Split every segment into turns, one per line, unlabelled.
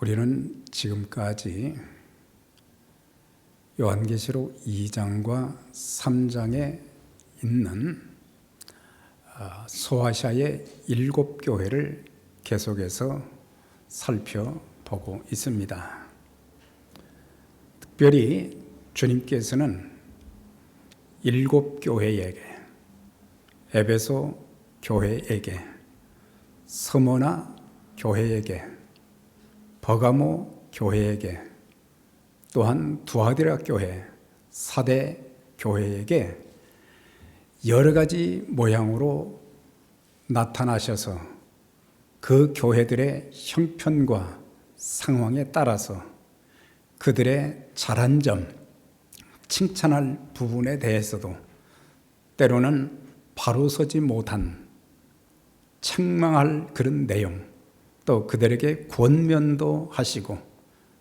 우리는 지금까지 요한계시록 2장과 3장에 있는 소아시아의 7교회를 계속해서 살펴보고 있습니다. 특별히 주님께서는 7교회에게, 에베소 교회에게, 스무나 교회에게, 버가모 교회에게, 또한 두아디라 교회, 사대 교회에게 여러 가지 모양으로 나타나셔서 그 교회들의 형편과 상황에 따라서 그들의 잘한 점, 칭찬할 부분에 대해서도 때로는 바로 서지 못한 책망할 그런 내용, 또 그들에게 권면도 하시고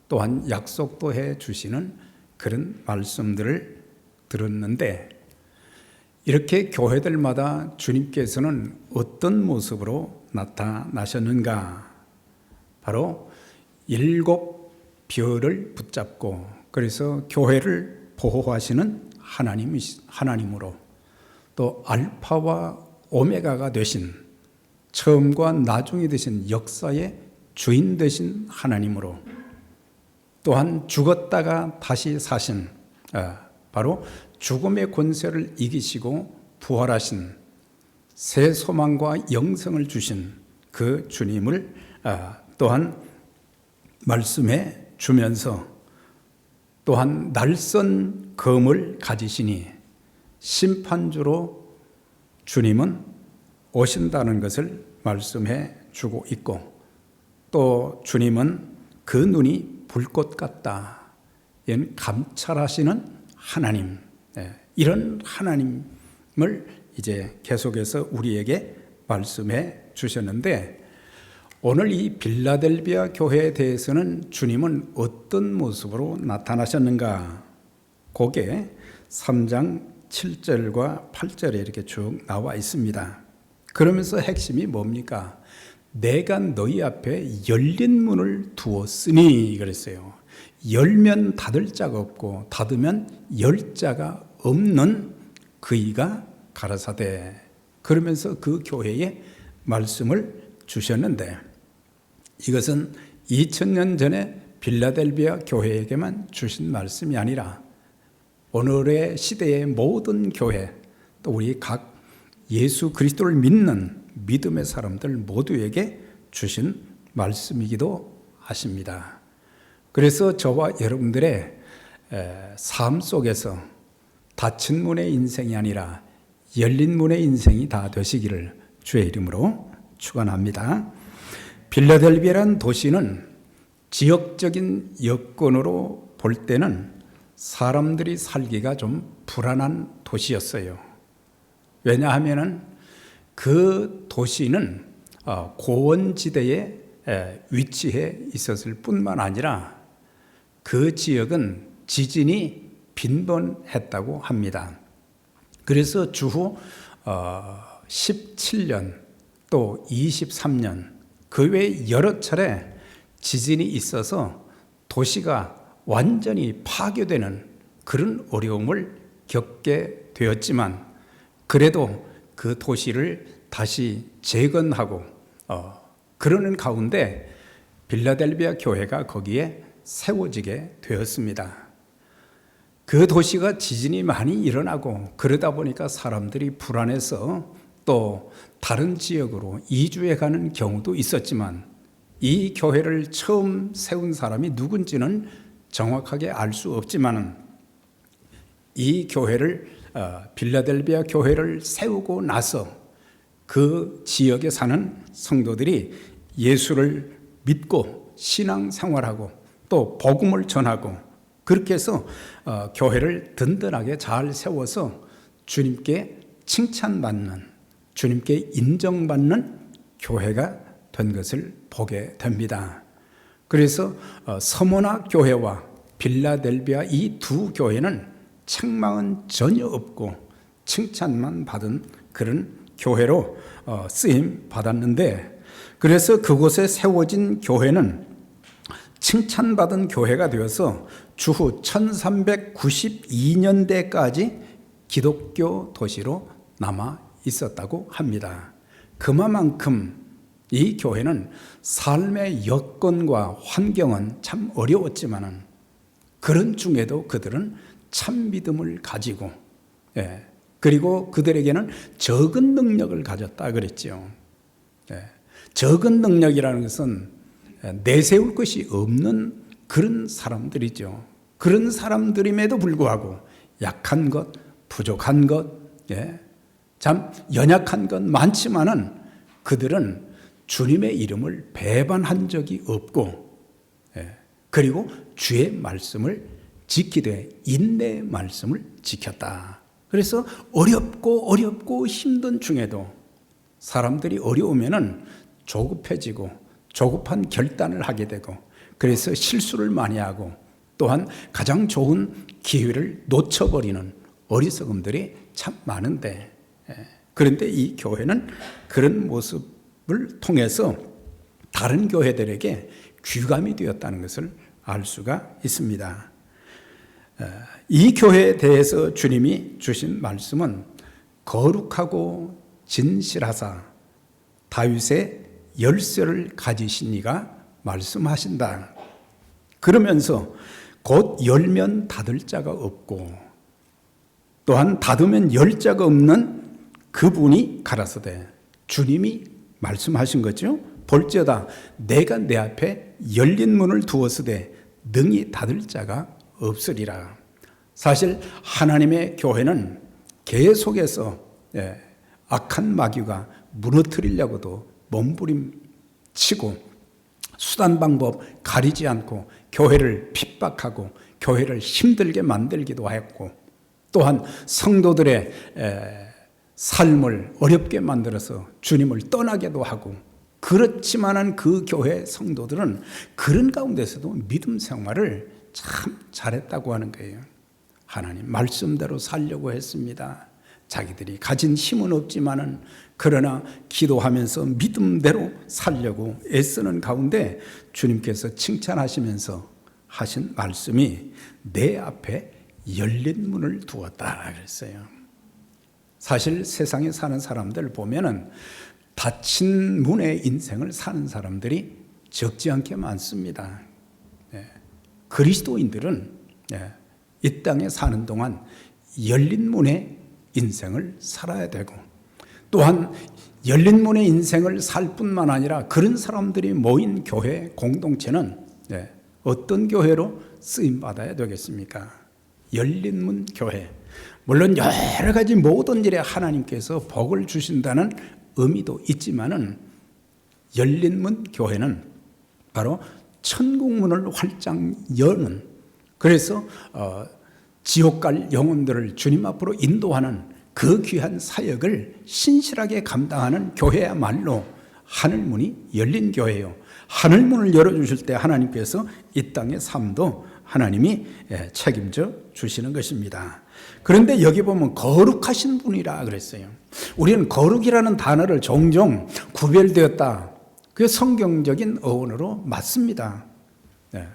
또한 약속도 해 주시는 그런 말씀들을 들었는데, 이렇게 교회들마다 주님께서는 어떤 모습으로 나타나셨는가? 바로 7별을 붙잡고, 그래서 교회를 보호하시는 하나님으로, 또 알파와 오메가가 되신, 처음과 나중이 되신 역사의 주인 되신 하나님으로, 또한 죽었다가 다시 사신, 바로 죽음의 권세를 이기시고 부활하신, 새 소망과 영생을 주신 그 주님을 또한 말씀해 주면서, 또한 날선 검을 가지시니 심판주로 주님은 오신다는 것을 말씀해 주고 있고, 또 주님은 그 눈이 불꽃 같다, 이는 감찰하시는 하나님, 이런 하나님을 이제 계속해서 우리에게 말씀해 주셨는데, 오늘 이 빌라델비아 교회에 대해서는 주님은 어떤 모습으로 나타나셨는가? 그게 3장 7절과 8절에 이렇게 쭉 나와 있습니다. 그러면서 핵심이 뭡니까? 내가 너희 앞에 열린 문을 두었으니 그랬어요. 열면 닫을 자가 없고 닫으면 열 자가 없는 그이가 가라사대, 그러면서 그 교회에 말씀을 주셨는데, 이것은 2000년 전에 빌라델비아 교회에게만 주신 말씀이 아니라 오늘의 시대의 모든 교회, 또 우리 각 예수 그리스도를 믿는 믿음의 사람들 모두에게 주신 말씀이기도 하십니다. 그래서 저와 여러분들의 삶 속에서 닫힌 문의 인생이 아니라 열린 문의 인생이 다 되시기를 주의 이름으로 축원합니다. 빌라델비아라는 도시는 지역적인 여건으로 볼 때는 사람들이 살기가 좀 불안한 도시였어요. 왜냐하면 그 도시는 고원지대에 위치해 있었을 뿐만 아니라 그 지역은 지진이 빈번했다고 합니다. 그래서 주후 17년 또 23년 그 외에 여러 차례 지진이 있어서 도시가 완전히 파괴되는 그런 어려움을 겪게 되었지만, 그래도 그 도시를 다시 재건하고 그러는 가운데 빌라델비아 교회가 거기에 세워지게 되었습니다. 그 도시가 지진이 많이 일어나고 그러다 보니까 사람들이 불안해서 또 다른 지역으로 이주해 가는 경우도 있었지만, 이 교회를 처음 세운 사람이 누군지는 정확하게 알 수 없지만, 이 교회를 빌라델비아 교회를 세우고 나서 그 지역에 사는 성도들이 예수를 믿고 신앙생활하고 또 복음을 전하고, 그렇게 해서 교회를 든든하게 잘 세워서 주님께 칭찬받는, 주님께 인정받는 교회가 된 것을 보게 됩니다. 그래서 서모나 교회와 빌라델비아 이 두 교회는 책망은 전혀 없고 칭찬만 받은 그런 교회로 쓰임 받았는데, 그래서 그곳에 세워진 교회는 칭찬받은 교회가 되어서 주후 1392년대까지 기독교 도시로 남아 있었다고 합니다. 그만큼 이 교회는 삶의 여건과 환경은 참 어려웠지만은 그런 중에도 그들은 참 믿음을 가지고, 그리고 그들에게는 적은 능력을 가졌다 그랬죠. 적은 능력이라는 것은 내세울 것이 없는 그런 사람들이죠. 그런 사람들임에도 불구하고 약한 것, 부족한 것, 참 연약한 것 많지만은 그들은 주님의 이름을 배반한 적이 없고, 그리고 주의 말씀을 지키되 인내의 말씀을 지켰다. 그래서 어렵고 힘든 중에도 사람들이 어려우면은 조급해지고 조급한 결단을 하게 되고, 그래서 실수를 많이 하고 또한 가장 좋은 기회를 놓쳐버리는 어리석음들이 참 많은데, 그런데 이 교회는 그런 모습을 통해서 다른 교회들에게 귀감이 되었다는 것을 알 수가 있습니다. 이 교회에 대해서 주님이 주신 말씀은 거룩하고 진실하사 다윗의 열쇠를 가지신 이가 말씀하신다. 그러면서 곧 열면 닫을 자가 없고 또한 닫으면 열 자가 없는 그분이 가라사대, 주님이 말씀하신 거죠. 볼지어다 내가 내 앞에 열린 문을 두었으되 능히 닫을 자가 없으리라. 사실 하나님의 교회는 계속해서 악한 마귀가 무너뜨리려고도 몸부림치고 수단 방법 가리지 않고 교회를 핍박하고 교회를 힘들게 만들기도 했고, 또한 성도들의 삶을 어렵게 만들어서 주님을 떠나게도 하고, 그렇지만은 그 교회 성도들은 그런 가운데서도 믿음 생활을 참 잘했다고 하는 거예요. 하나님 말씀대로 살려고 했습니다. 자기들이 가진 힘은 없지만은 그러나 기도하면서 믿음대로 살려고 애쓰는 가운데 주님께서 칭찬하시면서 하신 말씀이 내 앞에 열린 문을 두었다 그랬어요. 사실 세상에 사는 사람들 보면은 닫힌 문의 인생을 사는 사람들이 적지 않게 많습니다. 그리스도인들은 이 땅에 사는 동안 열린 문의 인생을 살아야 되고, 또한 열린 문의 인생을 살 뿐만 아니라 그런 사람들이 모인 교회 공동체는 어떤 교회로 쓰임받아야 되겠습니까? 열린 문 교회. 물론 여러 가지 모든 일에 하나님께서 복을 주신다는 의미도 있지만은 열린 문 교회는 바로 천국 문을 활짝 여는, 그래서 지옥 갈 영혼들을 주님 앞으로 인도하는 그 귀한 사역을 신실하게 감당하는 교회야말로 하늘문이 열린 교회예요. 하늘문을 열어주실 때 하나님께서 이 땅의 삶도 하나님이 책임져 주시는 것입니다. 그런데 여기 보면 거룩하신 분이라 그랬어요. 우리는 거룩이라는 단어를 종종 구별되었다, 그게 성경적인 어원으로 맞습니다.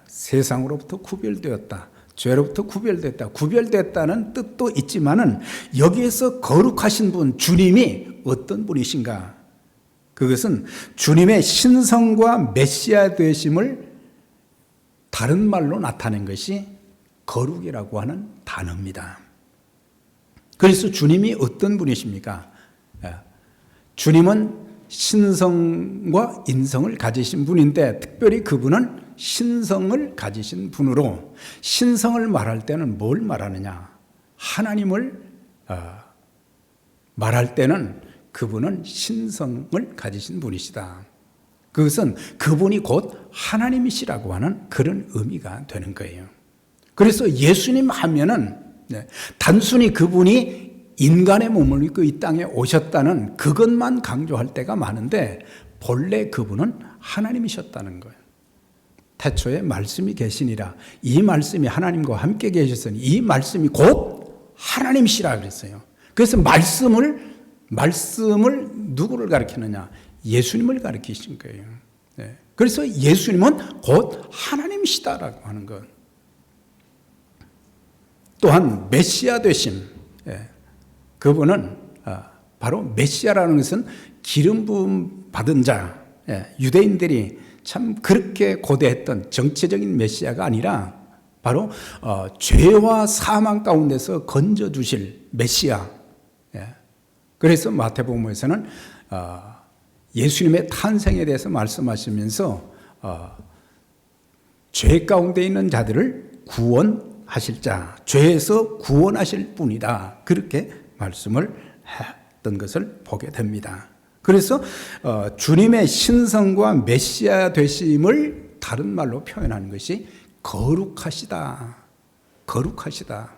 세상으로부터 구별되었다, 죄로부터 구별됐다. 구별됐다는 뜻도 있지만은 여기에서 거룩하신 분, 주님이 어떤 분이신가? 그것은 주님의 신성과 메시아 되심을 다른 말로 나타낸 것이 거룩이라고 하는 단어입니다. 그래서 주님이 어떤 분이십니까? 주님은 신성과 인성을 가지신 분인데, 특별히 그분은 신성을 가지신 분으로, 신성을 말할 때는 뭘 말하느냐? 하나님을 말할 때는 그분은 신성을 가지신 분이시다. 그것은 그분이 곧 하나님이시라고 하는 그런 의미가 되는 거예요. 그래서 예수님 하면은 단순히 그분이 인간의 몸을 입고 이 땅에 오셨다는 그것만 강조할 때가 많은데, 본래 그분은 하나님이셨다는 거예요. 태초에 말씀이 계시니라. 이 말씀이 하나님과 함께 계셨으니 이 말씀이 곧 하나님이시라 그랬어요. 그래서 말씀을 누구를 가리키느냐? 예수님을 가리키신 거예요. 그래서 예수님은 곧 하나님이시다라고 하는 것. 또한 메시아 되심. 그분은 바로 메시아라는 것은 기름 부음 받은 자. 유대인들이 참 그렇게 고대했던 정체적인 메시아가 아니라 바로 죄와 사망 가운데서 건져 주실 메시아. 그래서 마태복음에서는 예수님의 탄생에 대해서 말씀하시면서 죄 가운데 있는 자들을 구원하실 자, 죄에서 구원하실 분이다. 그렇게 말씀을 했던 것을 보게 됩니다. 그래서 주님의 신성과 메시아 되심을 다른 말로 표현하는 것이 거룩하시다. 거룩하시다.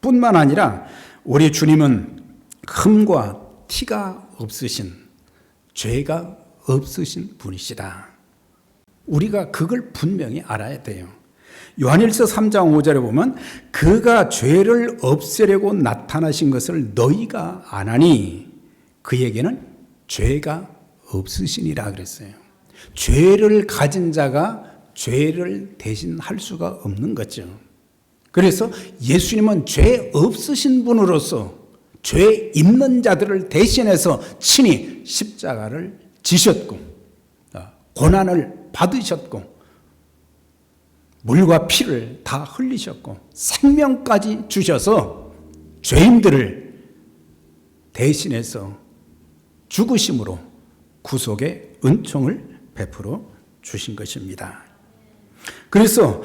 뿐만 아니라 우리 주님은 흠과 티가 없으신, 죄가 없으신 분이시다. 우리가 그걸 분명히 알아야 돼요. 요한일서 3장 5절에 보면 그가 죄를 없애려고 나타나신 것을 너희가 아나니 그에게는 죄가 없으시니라 그랬어요. 죄를 가진 자가 죄를 대신할 수가 없는 거죠. 그래서 예수님은 죄 없으신 분으로서 죄 있는 자들을 대신해서 친히 십자가를 지셨고 고난을 받으셨고 물과 피를 다 흘리셨고 생명까지 주셔서 죄인들을 대신해서 죽으심으로 구속의 은총을 베풀어 주신 것입니다. 그래서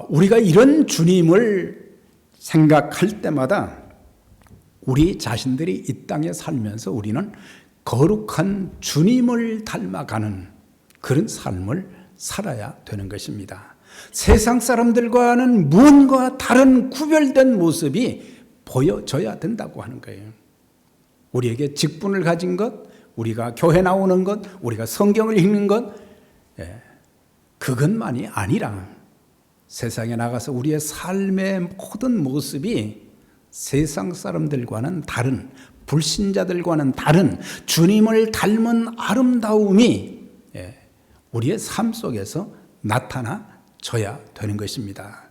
우리가 이런 주님을 생각할 때마다 우리 자신들이 이 땅에 살면서 우리는 거룩한 주님을 닮아가는 그런 삶을 살아야 되는 것입니다. 세상 사람들과는 무언가 다른 구별된 모습이 보여져야 된다고 하는 거예요. 우리에게 직분을 가진 것, 우리가 교회 나오는 것, 우리가 성경을 읽는 것, 그것만이 아니라 세상에 나가서 우리의 삶의 모든 모습이 세상 사람들과는 다른, 불신자들과는 다른 주님을 닮은 아름다움이 우리의 삶 속에서 나타나져야 되는 것입니다.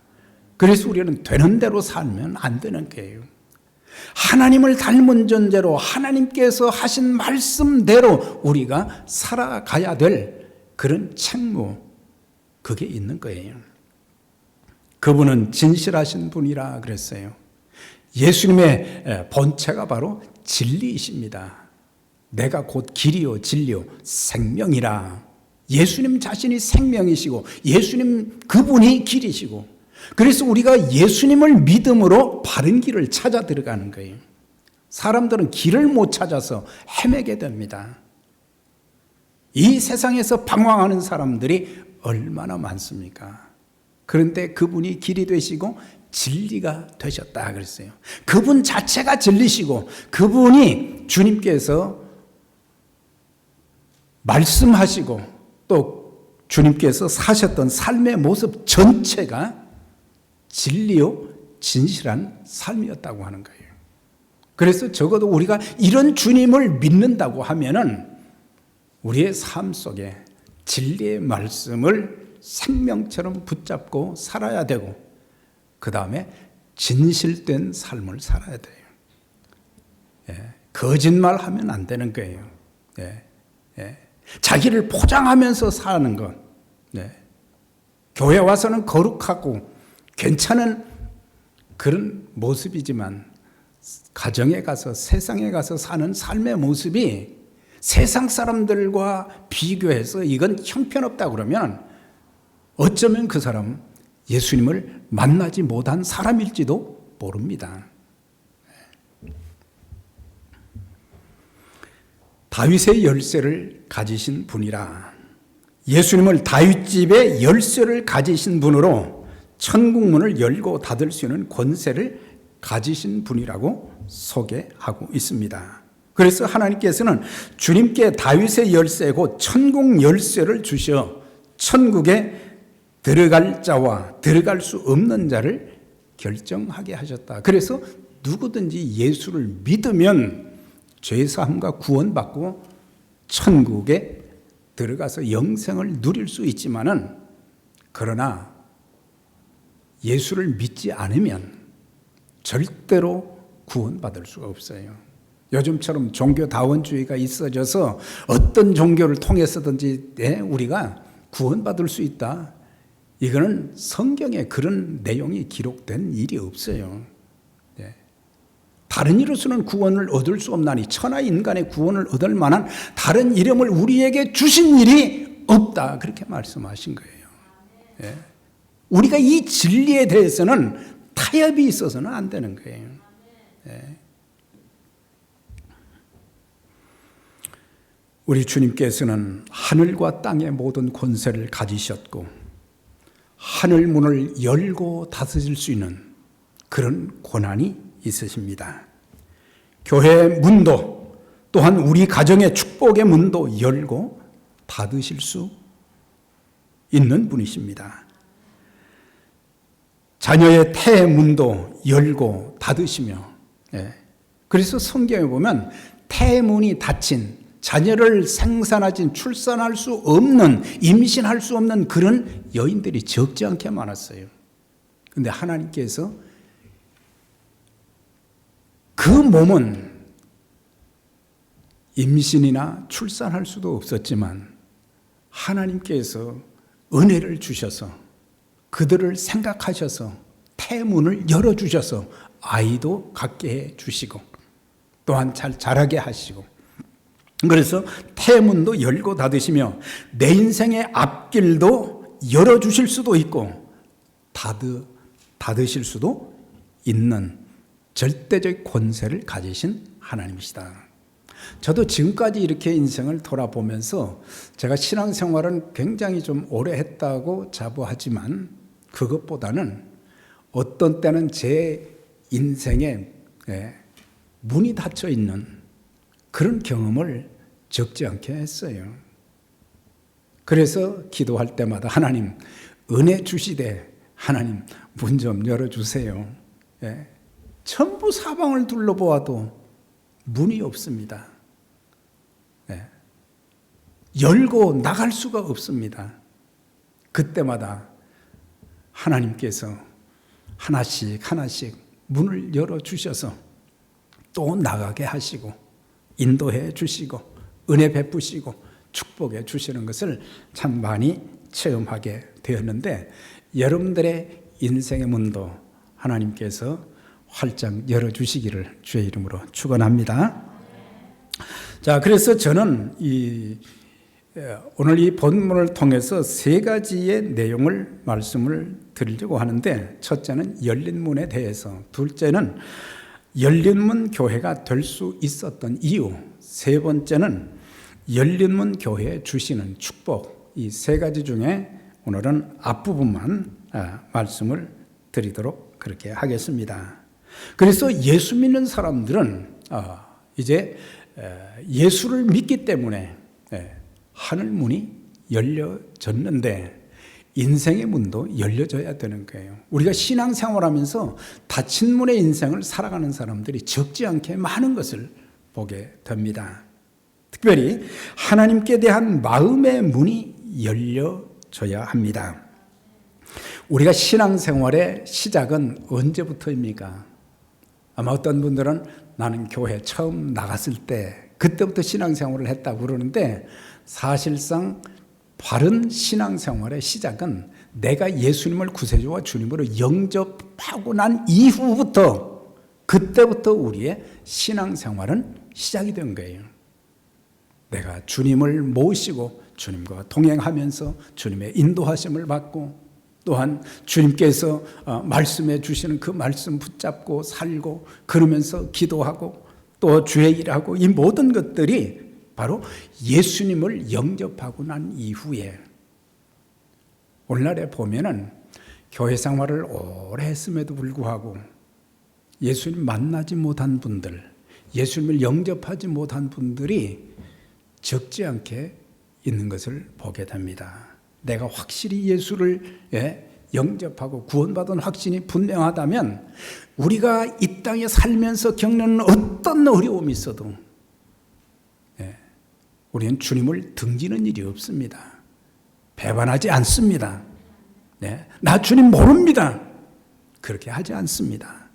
그래서 우리는 되는 대로 살면 안 되는 거예요. 하나님을 닮은 존재로 하나님께서 하신 말씀대로 우리가 살아가야 될 그런 책무, 그게 있는 거예요. 그분은 진실하신 분이라 그랬어요. 예수님의 본체가 바로 진리이십니다. 내가 곧 길이요 진리요 생명이라. 예수님 자신이 생명이시고 예수님 그분이 길이시고, 그래서 우리가 예수님을 믿음으로 바른 길을 찾아 들어가는 거예요. 사람들은 길을 못 찾아서 헤매게 됩니다. 이 세상에서 방황하는 사람들이 얼마나 많습니까? 그런데 그분이 길이 되시고 진리가 되셨다 그랬어요. 그분 자체가 진리시고 그분이 주님께서 말씀하시고 또 주님께서 사셨던 삶의 모습 전체가 진리요 진실한 삶이었다고 하는 거예요. 그래서 적어도 우리가 이런 주님을 믿는다고 하면은 우리의 삶 속에 진리의 말씀을 생명처럼 붙잡고 살아야 되고, 그 다음에 진실된 삶을 살아야 돼요. 거짓말하면 안 되는 거예요. 자기를 포장하면서 사는 것. 교회 와서는 거룩하고 괜찮은 그런 모습이지만 가정에 가서 세상에 가서 사는 삶의 모습이 세상 사람들과 비교해서 이건 형편없다 그러면 어쩌면 그 사람은 예수님을 만나지 못한 사람일지도 모릅니다. 다윗의 열쇠를 가지신 분이라. 예수님을 다윗집의 열쇠를 가지신 분으로 천국문을 열고 닫을 수 있는 권세를 가지신 분이라고 소개하고 있습니다. 그래서 하나님께서는 주님께 다윗의 열쇠 곧 천국 열쇠를 주셔 천국에 들어갈 자와 들어갈 수 없는 자를 결정하게 하셨다. 그래서 누구든지 예수를 믿으면 죄사함과 구원받고 천국에 들어가서 영생을 누릴 수 있지만은 그러나 예수를 믿지 않으면 절대로 구원받을 수가 없어요. 요즘처럼 종교다원주의가 있어져서 어떤 종교를 통해서든지 우리가 구원받을 수 있다. 이거는 성경에 그런 내용이 기록된 일이 없어요. 다른 이로서는 구원을 얻을 수 없나니 천하 인간의 구원을 얻을 만한 다른 이름을 우리에게 주신 일이 없다. 그렇게 말씀하신 거예요. 우리가 이 진리에 대해서는 타협이 있어서는 안 되는 거예요. 우리 주님께서는 하늘과 땅의 모든 권세를 가지셨고 하늘 문을 열고 닫으실 수 있는 그런 권한이 있으십니다. 교회의 문도 또한 우리 가정의 축복의 문도 열고 닫으실 수 있는 분이십니다. 자녀의 태의 문도 열고 닫으시며 그래서 성경에 보면 태의 문이 닫힌 자녀를 생산하지 출산할 수 없는 임신할 수 없는 그런 여인들이 적지 않게 많았어요. 그런데 하나님께서 그 몸은 임신이나 출산할 수도 없었지만 하나님께서 은혜를 주셔서 그들을 생각하셔서 태문을 열어주셔서 아이도 갖게 해주시고 또한 잘 자라게 하시고 그래서 태문도 열고 닫으시며 내 인생의 앞길도 열어주실 수도 있고 닫으실 수도 있는 절대적 권세를 가지신 하나님이시다. 저도 지금까지 이렇게 인생을 돌아보면서 제가 신앙생활은 굉장히 좀 오래 했다고 자부하지만 그것보다는 어떤 때는 제 인생에 문이 닫혀 있는 그런 경험을 적지 않게 했어요. 그래서 기도할 때마다 하나님 은혜 주시되 하나님 문 좀 열어주세요. 전부 사방을 둘러보아도 문이 없습니다. 열고 나갈 수가 없습니다. 그때마다 하나님께서 하나씩 문을 열어주셔서 또 나가게 하시고 인도해 주시고 은혜 베푸시고 축복해 주시는 것을 참 많이 체험하게 되었는데 여러분들의 인생의 문도 하나님께서 활짝 열어주시기를 주의 이름으로 축원합니다. 자, 그래서 저는 오늘 이 본문을 통해서 세 가지의 내용을 말씀을 드리려고 하는데 첫째는 열린 문에 대해서, 둘째는 열린 문 교회가 될 수 있었던 이유, 세 번째는 열린 문 교회에 주시는 축복, 이 세 가지 중에 오늘은 앞부분만 말씀을 드리도록 그렇게 하겠습니다. 그래서 예수 믿는 사람들은 이제 예수를 믿기 때문에 하늘 문이 열려졌는데 인생의 문도 열려져야 되는 거예요. 우리가 신앙생활하면서 닫힌 문의 인생을 살아가는 사람들이 적지 않게 많은 것을 보게 됩니다. 특별히 하나님께 대한 마음의 문이 열려져야 합니다. 우리가 신앙생활의 시작은 언제부터입니까? 아마 어떤 분들은 나는 교회 처음 나갔을 때 그때부터 신앙생활을 했다고 그러는데 사실상 바른 신앙생활의 시작은 내가 예수님을 구세주와 주님으로 영접하고 난 이후부터 그때부터 우리의 신앙생활은 시작이 된 거예요. 내가 주님을 모시고 주님과 동행하면서 주님의 인도하심을 받고 또한 주님께서 말씀해 주시는 그 말씀 붙잡고 살고 그러면서 기도하고 또 주의 일하고 이 모든 것들이 바로 예수님을 영접하고 난 이후에 오늘날에 보면은 교회 생활을 오래 했음에도 불구하고 예수님 만나지 못한 분들, 예수님을 영접하지 못한 분들이 적지 않게 있는 것을 보게 됩니다. 내가 확실히 예수를 영접하고 구원받은 확신이 분명하다면 우리가 이 땅에 살면서 겪는 어떤 어려움이 있어도 우리는 주님을 등지는 일이 없습니다. 배반하지 않습니다. 네, 나 주님 모릅니다. 그렇게 하지 않습니다.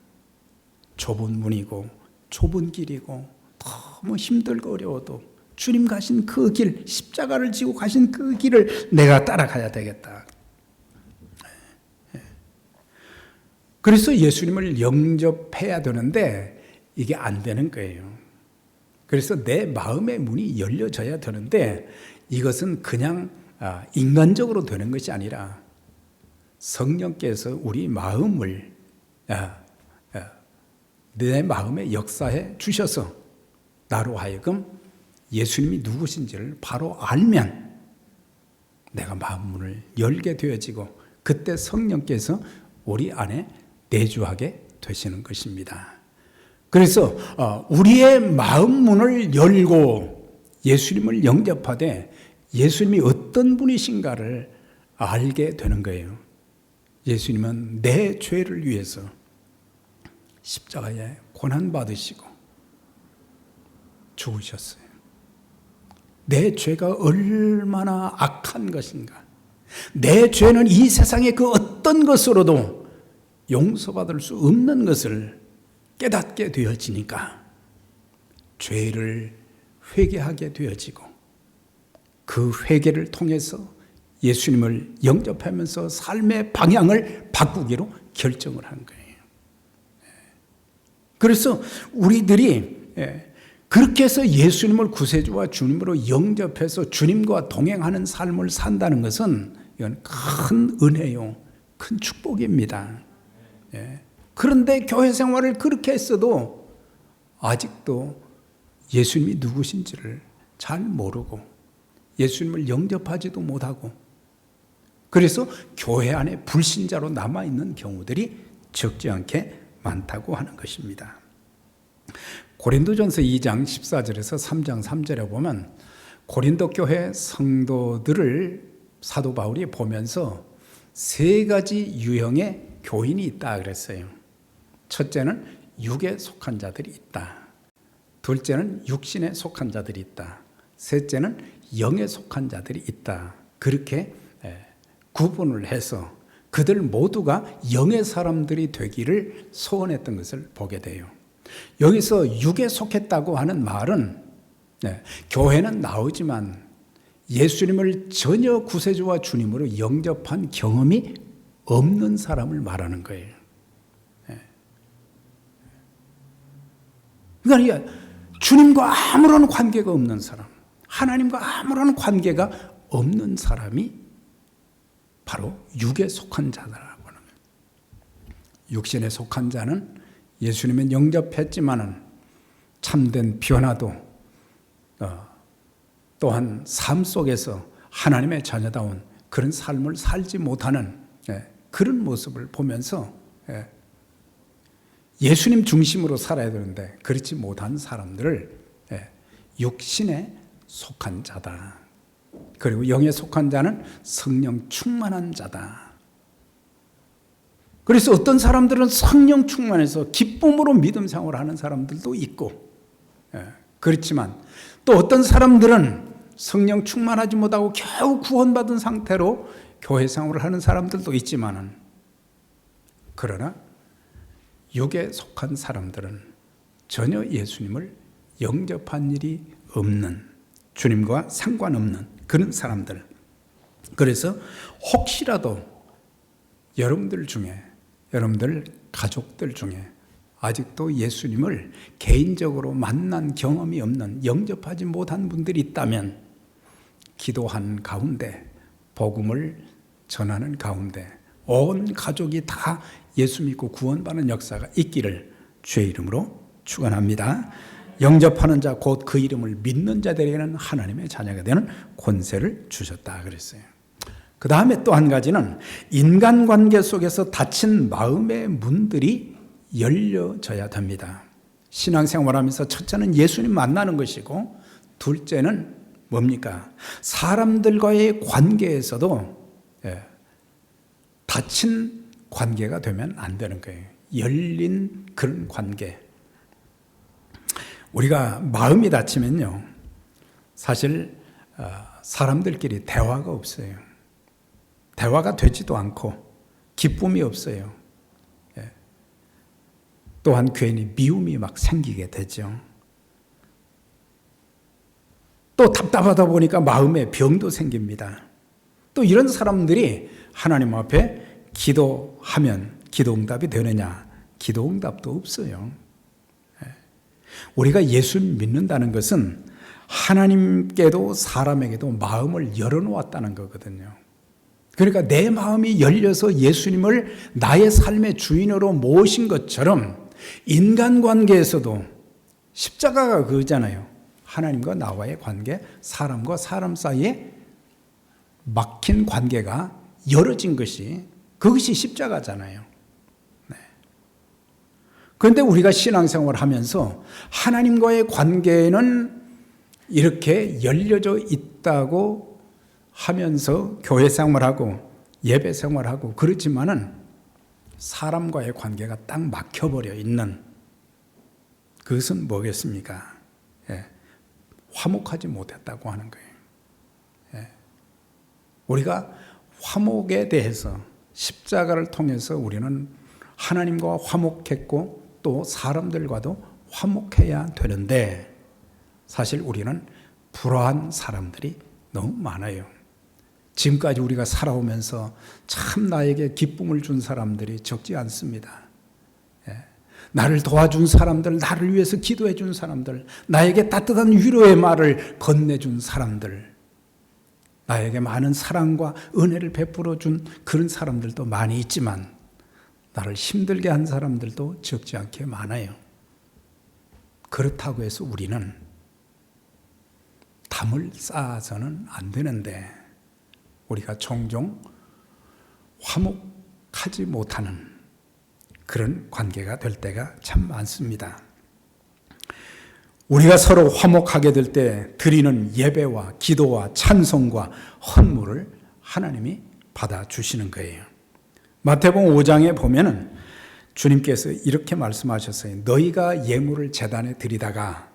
좁은 문이고 좁은 길이고 너무 힘들고 어려워도 주님 가신 그 길, 십자가를 지고 가신 그 길을 내가 따라가야 되겠다. 그래서 예수님을 영접해야 되는데 이게 안 되는 거예요. 그래서 내 마음의 문이 열려져야 되는데 이것은 그냥 인간적으로 되는 것이 아니라 성령께서 우리 마음을 내 마음에 역사해 주셔서 나로 하여금 예수님이 누구신지를 바로 알면 내가 마음 문을 열게 되어지고 그때 성령께서 우리 안에 내주하게 되시는 것입니다. 그래서 우리의 마음 문을 열고 예수님을 영접하되 예수님이 어떤 분이신가를 알게 되는 거예요. 예수님은 내 죄를 위해서 십자가에 고난받으시고 죽으셨어요. 내 죄가 얼마나 악한 것인가. 내 죄는 이 세상의 그 어떤 것으로도 용서받을 수 없는 것을 깨닫게 되어지니까 죄를 회개하게 되어지고 그 회개를 통해서 예수님을 영접하면서 삶의 방향을 바꾸기로 결정을 한 거예요. 그래서 우리들이 그렇게 해서 예수님을 구세주와 주님으로 영접해서 주님과 동행하는 삶을 산다는 것은 이건 큰 은혜요, 큰 축복입니다. 그런데 교회 생활을 그렇게 했어도 아직도 예수님이 누구신지를 잘 모르고 예수님을 영접하지도 못하고 그래서 교회 안에 불신자로 남아있는 경우들이 적지 않게 많다고 하는 것입니다. 고린도전서 2장 14절에서 3장 3절에 보면 고린도 교회 성도들을 사도 바울이 보면서 세 가지 유형의 교인이 있다 그랬어요. 첫째는 육에 속한 자들이 있다. 둘째는 육신에 속한 자들이 있다. 셋째는 영에 속한 자들이 있다. 그렇게 구분을 해서 그들 모두가 영의 사람들이 되기를 소원했던 것을 보게 돼요. 여기서 육에 속했다고 하는 말은 교회는 나오지만 예수님을 전혀 구세주와 주님으로 영접한 경험이 없는 사람을 말하는 거예요. 그러니까 주님과 아무런 관계가 없는 사람, 하나님과 아무런 관계가 없는 사람이 바로 육에 속한 자라고 하는 거예요. 육신에 속한 자는 예수님은 영접했지만은 참된 변화도 또한 삶 속에서 하나님의 자녀다운 그런 삶을 살지 못하는 그런 모습을 보면서 예수님 중심으로 살아야 되는데 그렇지 못한 사람들을 육신에 속한 자다. 그리고 영에 속한 자는 성령 충만한 자다. 그래서 어떤 사람들은 성령 충만해서 기쁨으로 믿음 생활을 하는 사람들도 있고 그렇지만 또 어떤 사람들은 성령 충만하지 못하고 겨우 구원받은 상태로 교회 생활을 하는 사람들도 있지만은 그러나 육에 속한 사람들은 전혀 예수님을 영접한 일이 없는 주님과 상관없는 그런 사람들. 그래서 혹시라도 여러분들 중에 여러분들 가족들 중에 아직도 예수님을 개인적으로 만난 경험이 없는 영접하지 못한 분들이 있다면 기도하는 가운데 복음을 전하는 가운데 온 가족이 다 예수 믿고 구원받는 역사가 있기를 주의 이름으로 축원합니다. 영접하는 자 곧 그 이름을 믿는 자들에게는 하나님의 자녀가 되는 권세를 주셨다 그랬어요. 그 다음에 또 한 가지는 인간관계 속에서 닫힌 마음의 문들이 열려져야 됩니다. 신앙생활하면서 첫째는 예수님 만나는 것이고 둘째는 뭡니까? 사람들과의 관계에서도 닫힌 관계가 되면 안 되는 거예요. 열린 그런 관계. 우리가 마음이 닫히면요, 사실 사람들끼리 대화가 없어요. 대화가 되지도 않고 기쁨이 없어요. 또한 괜히 미움이 막 생기게 되죠. 또 답답하다 보니까 마음에 병도 생깁니다. 또 이런 사람들이 하나님 앞에 기도하면 기도응답이 되느냐? 기도응답도 없어요. 우리가 예수 믿는다는 것은 하나님께도 사람에게도 마음을 열어놓았다는 거거든요. 그러니까 내 마음이 열려서 예수님을 나의 삶의 주인으로 모신 것처럼 인간관계에서도 십자가가 그거잖아요. 하나님과 나와의 관계, 사람과 사람 사이에 막힌 관계가 열어진 것이 그것이 십자가잖아요. 그런데 우리가 신앙생활을 하면서 하나님과의 관계는 이렇게 열려져 있다고 하면서 교회 생활하고 예배 생활하고 그렇지만은 사람과의 관계가 딱 막혀버려 있는 그것은 뭐겠습니까? 화목하지 못했다고 하는 거예요. 우리가 화목에 대해서 십자가를 통해서 우리는 하나님과 화목했고 또 사람들과도 화목해야 되는데 사실 우리는 불화한 사람들이 너무 많아요. 지금까지 우리가 살아오면서 참 나에게 기쁨을 준 사람들이 적지 않습니다. 나를 도와준 사람들, 나를 위해서 기도해 준 사람들, 나에게 따뜻한 위로의 말을 건네준 사람들, 나에게 많은 사랑과 은혜를 베풀어 준 그런 사람들도 많이 있지만 나를 힘들게 한 사람들도 적지 않게 많아요. 그렇다고 해서 우리는 담을 쌓아서는 안 되는데 우리가 종종 화목하지 못하는 그런 관계가 될 때가 참 많습니다. 우리가 서로 화목하게 될 때 드리는 예배와 기도와 찬송과 헌물을 하나님이 받아주시는 거예요. 마태복음 5장에 보면은 주님께서 이렇게 말씀하셨어요. 너희가 예물을 제단에 드리다가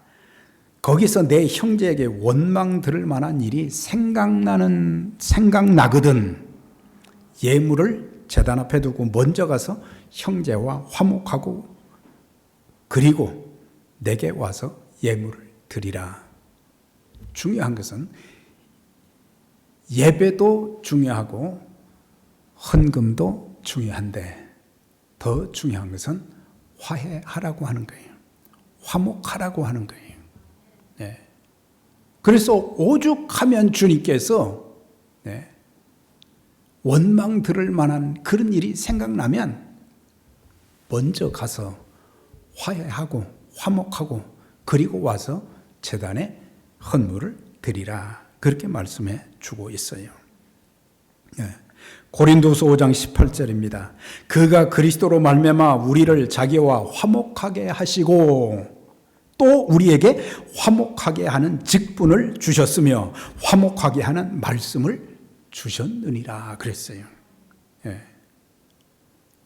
거기서 내 형제에게 원망 들을 만한 일이 생각나거든 예물을 제단 앞에 두고 먼저 가서 형제와 화목하고 그리고 내게 와서 예물을 드리라. 중요한 것은 예배도 중요하고 헌금도 중요한데 더 중요한 것은 화해하라고 하는 거예요. 화목하라고 하는 거예요. 그래서 오죽하면 주님께서 원망 들을 만한 그런 일이 생각나면 먼저 가서 화해하고 화목하고 그리고 와서 제단에 헌물을 드리라. 그렇게 말씀해 주고 있어요. 고린도서 5장 18절입니다. 그가 그리스도로 말미암아 우리를 자기와 화목하게 하시고 또 우리에게 화목하게 하는 직분을 주셨으며 화목하게 하는 말씀을 주셨느니라 그랬어요.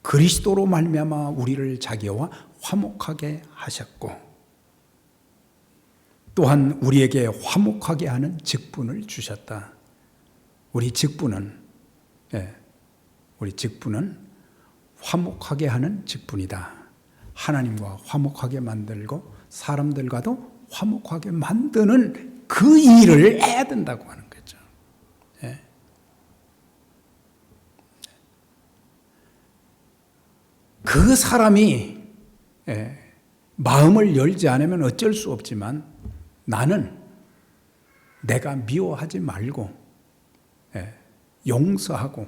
그리스도로 말미암아 우리를 자기와 화목하게 하셨고 또한 우리에게 화목하게 하는 직분을 주셨다. 우리 직분은 화목하게 하는 직분이다. 하나님과 화목하게 만들고 사람들과도 화목하게 만드는 그 일을 해야 된다고 하는 거죠. 그 사람이 마음을 열지 않으면 어쩔 수 없지만 나는 내가 미워하지 말고 용서하고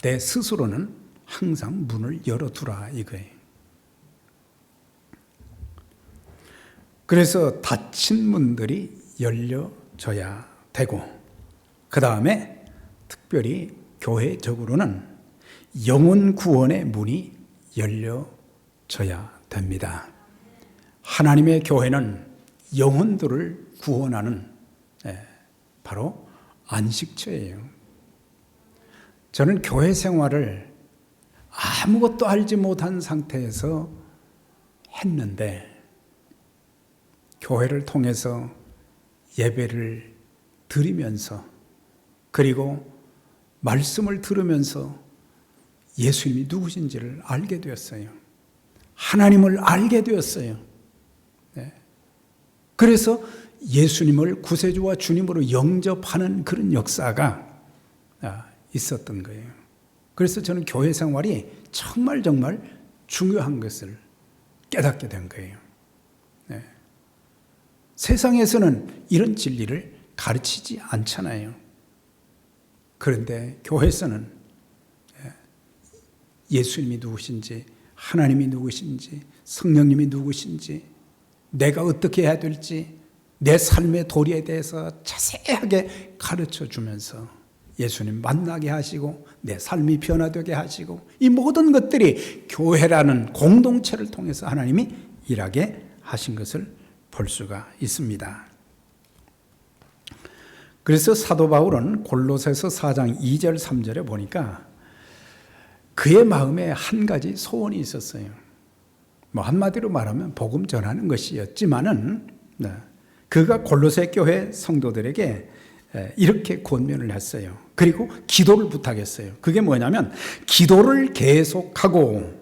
내 스스로는 항상 문을 열어두라 이거예요. 그래서 닫힌 문들이 열려져야 되고 그 다음에 특별히 교회적으로는 영혼 구원의 문이 열려져야 됩니다. 하나님의 교회는 영혼들을 구원하는 바로 안식처예요. 저는 교회 생활을 아무것도 알지 못한 상태에서 했는데 교회를 통해서 예배를 드리면서 그리고 말씀을 들으면서 예수님이 누구신지를 알게 되었어요. 하나님을 알게 되었어요. 네. 그래서 예수님을 구세주와 주님으로 영접하는 그런 역사가 있었던 거예요. 그래서 저는 교회 생활이 정말 중요한 것을 깨닫게 된 거예요. 네. 세상에서는 이런 진리를 가르치지 않잖아요. 그런데 교회에서는 예수님이 누구신지, 하나님이 누구신지, 성령님이 누구신지, 내가 어떻게 해야 될지, 내 삶의 도리에 대해서 자세하게 가르쳐 주면서 예수님 만나게 하시고 내 삶이 변화되게 하시고 이 모든 것들이 교회라는 공동체를 통해서 하나님이 일하게 하신 것을 볼 수가 있습니다. 그래서 사도 바울은 골로새서 4장 2절 3절에 보니까 그의 마음에 한 가지 소원이 있었어요. 한마디로 말하면 복음 전하는 것이었지만은 그가 골로새 교회 성도들에게 이렇게 권면을 했어요. 그리고 기도를 부탁했어요. 그게 뭐냐면 기도를 계속하고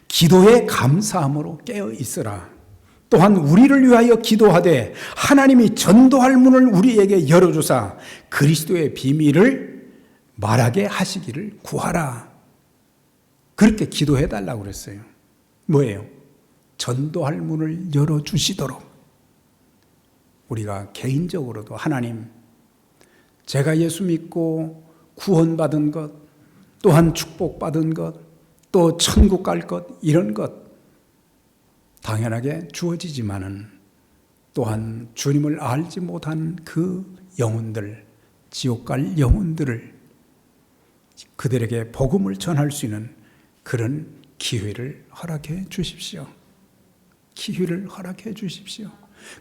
기도에 감사함으로 깨어 있으라. 또한 우리를 위하여 기도하되 하나님이 전도할 문을 우리에게 열어주사 그리스도의 비밀을 말하게 하시기를 구하라. 그렇게 기도해달라고 그랬어요. 뭐예요? 전도할 문을 열어주시도록. 우리가 개인적으로도 하나님, 제가 예수 믿고 구원받은 것, 또한 축복받은 것, 또 천국 갈 것, 이런 것 당연하게 주어지지만은 또한 주님을 알지 못한 그 영혼들, 지옥 갈 영혼들을 그들에게 복음을 전할 수 있는 그런 기회를 허락해 주십시오. 기회를 허락해 주십시오.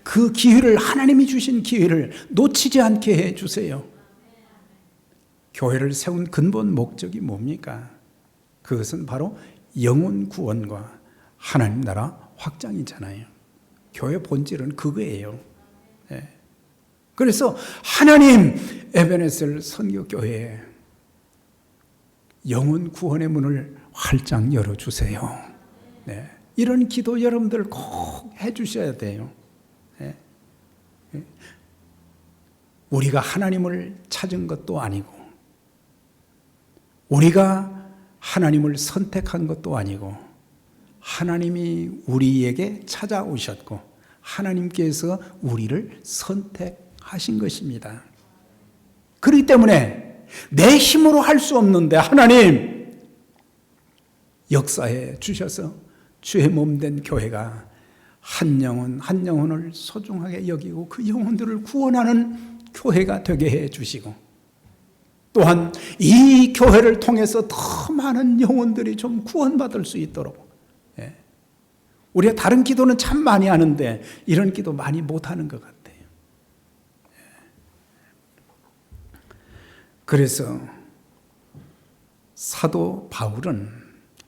그 기회를, 하나님이 주신 기회를 놓치지 않게 해 주세요. 교회를 세운 근본 목적이 뭡니까? 그것은 바로 영혼 구원과 하나님 나라 확장이잖아요. 교회 본질은 그거예요. 네. 그래서 하나님, 에베네셀 선교교회에 영혼 구원의 문을 활짝 열어주세요. 네. 이런 기도 여러분들 꼭 해주셔야 돼요. 네. 우리가 하나님을 찾은 것도 아니고 우리가 하나님을 선택한 것도 아니고 하나님이 우리에게 찾아오셨고 하나님께서 우리를 선택하신 것입니다. 그렇기 때문에 내 힘으로 할 수 없는데 하나님 역사해 주셔서 주의 몸된 교회가 한 영혼 한 영혼을 소중하게 여기고 그 영혼들을 구원하는 교회가 되게 해 주시고 또한 이 교회를 통해서 더 많은 영혼들이 좀 구원받을 수 있도록 우리가 다른 기도는 참 많이 하는데 이런 기도 많이 못하는 것 같아요. 그래서 사도 바울은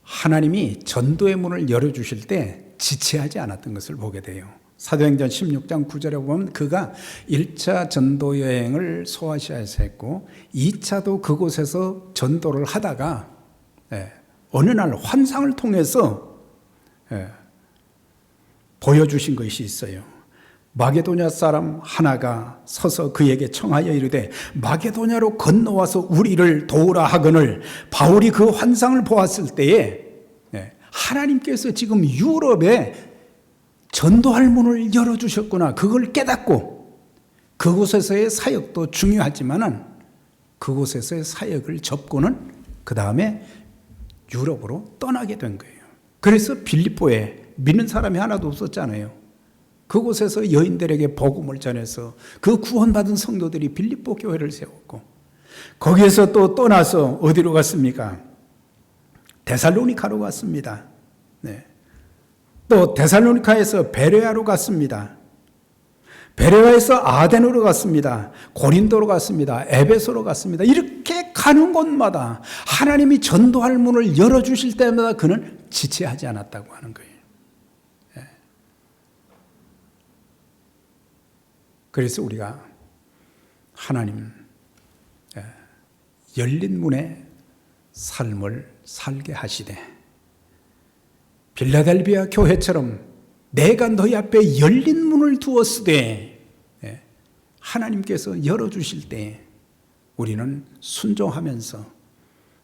하나님이 전도의 문을 열어주실 때 지체하지 않았던 것을 보게 돼요. 사도행전 16장 9절에 보면 그가 1차 전도 여행을 소아시아에서 했고 2차도 그곳에서 전도를 하다가 어느 날 환상을 통해서 보여주신 것이 있어요. 마게도냐 사람 하나가 서서 그에게 청하여 이르되 마게도냐로 건너와서 우리를 도우라 하거늘 바울이 그 환상을 보았을 때에 하나님께서 지금 유럽에 전도할 문을 열어주셨구나. 그걸 깨닫고 그곳에서의 사역도 중요하지만은 그곳에서의 사역을 접고는 그 다음에 유럽으로 떠나게 된 거예요. 그래서 빌립보에 믿는 사람이 하나도 없었잖아요. 그곳에서 여인들에게 복음을 전해서 그 구원받은 성도들이 빌립보 교회를 세웠고 거기에서 또 떠나서 어디로 갔습니까? 데살로니카로 갔습니다. 네. 또 데살로니카에서 베레아로 갔습니다. 베레아에서 아덴으로 갔습니다. 고린도로 갔습니다. 에베소로 갔습니다. 이렇게 가는 곳마다 하나님이 전도할 문을 열어주실 때마다 그는 지체하지 않았다고 하는 거예요. 그래서 우리가 하나님 열린 문의 삶을 살게 하시되 빌라델비아 교회처럼 내가 너희 앞에 열린 문을 두었으되 하나님께서 열어주실 때 우리는 순종하면서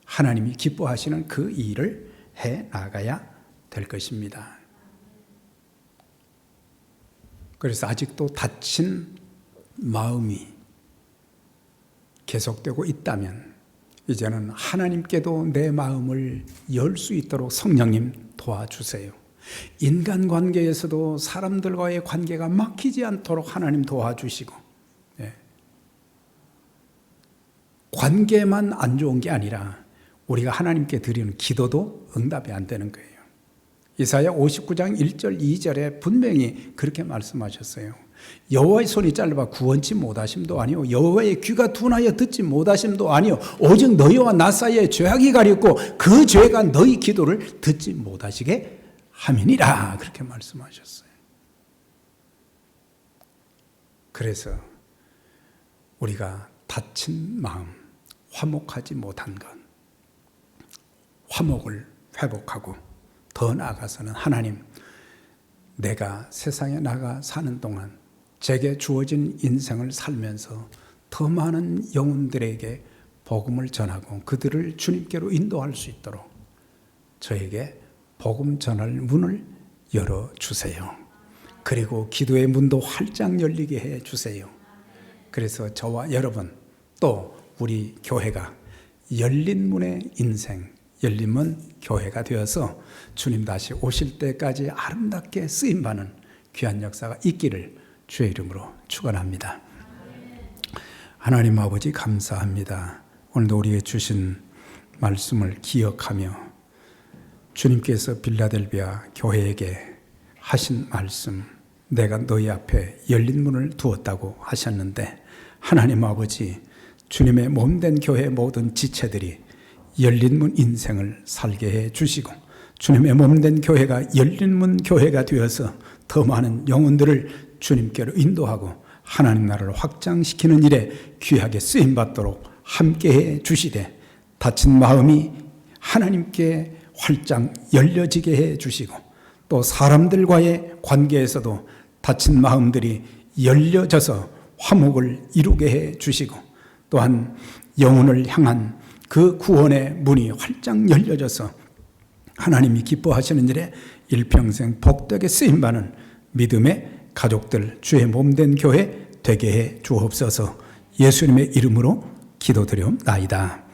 하나님이 기뻐하시는 그 일을 해 나가야 될 것입니다. 그래서 아직도 닫힌 마음이 계속되고 있다면 이제는 하나님께도 내 마음을 열 수 있도록 성령님 도와주세요. 인간관계에서도 사람들과의 관계가 막히지 않도록 하나님 도와주시고, 관계만 안 좋은 게 아니라 우리가 하나님께 드리는 기도도 응답이 안 되는 거예요. 이사야 59장 1절 2절에 분명히 그렇게 말씀하셨어요. 여호와의 손이 짧아 구원치 못하심도 아니요 여호와의 귀가 둔하여 듣지 못하심도 아니요 오직 너희와 나 사이에 죄악이 가렸고 그 죄가 너희 기도를 듣지 못하시게 함이니라. 그렇게 말씀하셨어요. 그래서 우리가 다친 마음, 화목하지 못한 것, 화목을 회복하고 더 나아가서는 하나님, 내가 세상에 나가 사는 동안 제게 주어진 인생을 살면서 더 많은 영혼들에게 복음을 전하고 그들을 주님께로 인도할 수 있도록 저에게 복음 전할 문을 열어주세요. 그리고 기도의 문도 활짝 열리게 해주세요. 그래서 저와 여러분 또 우리 교회가 열린 문의 인생, 열린 문 교회가 되어서 주님 다시 오실 때까지 아름답게 쓰임받는 귀한 역사가 있기를 주의 이름으로 축원합니다. 하나님 아버지 감사합니다. 오늘도 우리에게 주신 말씀을 기억하며 주님께서 빌라델비아 교회에게 하신 말씀, 내가 너희 앞에 열린 문을 두었다고 하셨는데 하나님 아버지, 주님의 몸된 교회 모든 지체들이 열린 문 인생을 살게 해 주시고 주님의 몸된 교회가 열린 문 교회가 되어서 더 많은 영혼들을 주님께로 인도하고 하나님 나라를 확장시키는 일에 귀하게 쓰임받도록 함께해 주시되 닫힌 마음이 하나님께 활짝 열려지게 해 주시고 또 사람들과의 관계에서도 닫힌 마음들이 열려져서 화목을 이루게 해 주시고 또한 영혼을 향한 그 구원의 문이 활짝 열려져서 하나님이 기뻐하시는 일에 일평생 복되게 쓰임받는 믿음의 가족들, 주의 몸된 교회 되게 해 주옵소서. 예수님의 이름으로 기도드리옵나이다.